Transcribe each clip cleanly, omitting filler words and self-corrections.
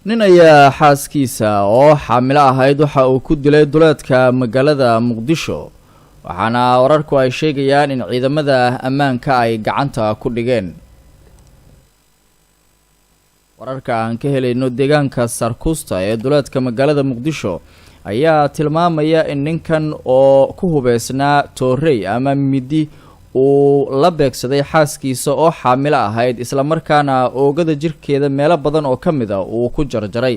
nin ayaa xaaskiisa oo xaamilo ahayd waxa uu ku dilay duleedka magaalada Muqdisho waxaana wararku ay sheegayaan in ciidamada ammaanka ay gacanta ku dhigeen. wararka aan ka helayno deegaanka Sarkusta ee duleedka magaalada Muqdisho ayaa tilmaamaya in ninkan oo ku hubeysnaa toorey ama midi uu la beegsaday xaaskiisa oo xaamilo ahayd isla markaana oogada jirkeeda meelo badan oo kamid ah uu ku jarjaray.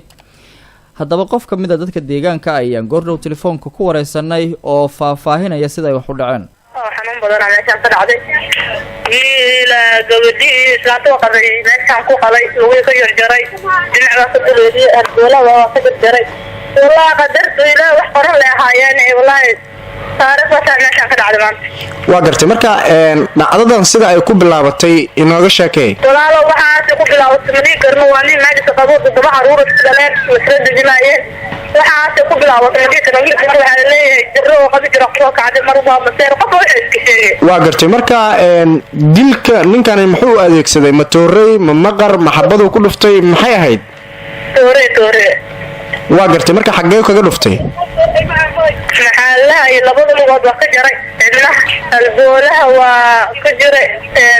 haddaba qof kamid ah dadka deegaanka ayaan goordhow telefoonka ku wareysanay oo faahfaahinaya sida ay wax u dhaceen. xanuun badan meeshaan ka dhacday ila gabadhii islaanto qaday meeshaan ku qalay way ka jarjaray dhinaca ka duleeyay ardoolada waa ka jarjaray والله قدرت إلى وحقرن لها يعني والله صارت meeshaan ka dhacday maanta. waa gartay marka dhacdadan sida ay ku bilaabatay inooga sheekay. walaalo waxa ku bilaabatay mali garno waa nin maajis qabo daba caruur iskaleen wasrada jimaayeen waxa ku bilaabatay mali garno waxa leeyahay jiro qadi jiro qof kacday marba maseer qof waxa iska sheegay. waa gartay marka dilka ninkan muxuu adeegsaday ma toorey ma maqar maxabadu ku dhuftay maxay ahayd? toorey waa gartay marka xagee kaga dhuftay maxaalaha iyo labada lugood waa ka jaray cidna alboolaha waa ka jiray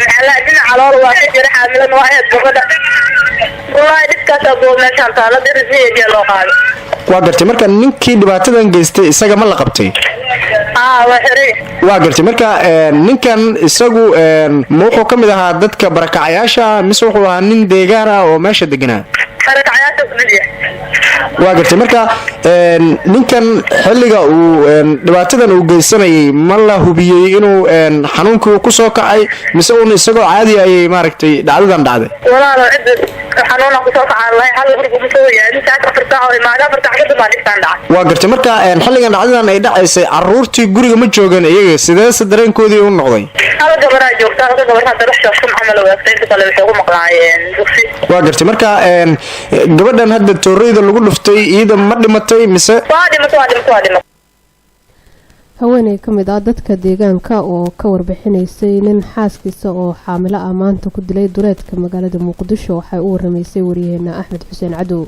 maxaalaha dhinaca calool waa ka jiray xaamilan waa ahayd gabadha wallahi dhibkaas aboo meeshaan taala dirisiyeedii loo qaaday. waa gartay marka ninkii dhibaatadan geystay isaga ma la qabtay? waa xiray. waa gartay marka ninkan isagu ma wuxuu ka mid ahaa dadka barakacayaasha mise wuxuu ahaa nin deegaan ah oo meesha deganaa? barakacayaasha kuliya. waa gartay marka ninkan xilliga uu dhibaatadan uu geysanayay ma la hubiyay inuu xanuunkii ku soo kacay mise uu isagoo caadi ay maaragtay dhacdadan dhacday? walaalo cid xanuuna ku soo kacay wallahi hal mar ku soo yahay inta ka farta oo imaada farta ka dib dhacdan dhacay. waa gartay marka xilligan dhacdadan ay dhacaysay caruurtii guriga ma joogan iyaga sidee dareenkoodii u noqday? hal gabar joogta hal gabar hadda rasha kun amal waqti inta kale waxay ugu maqlaayeen dugsi. waa gartay marka gabadhan hadda tooreyda lagu dhuftay iyada ma dhimatay mise? waa dhimatay. haweeney ka mid ah dadka deegaanka oo ka warbixinaysay nin xaaskiisa oo xaamilo ah maanta ku dilay duleedka magaalada Muqdisho waxay u waramaysay wariyaheena Axmed Xuseen Cadow.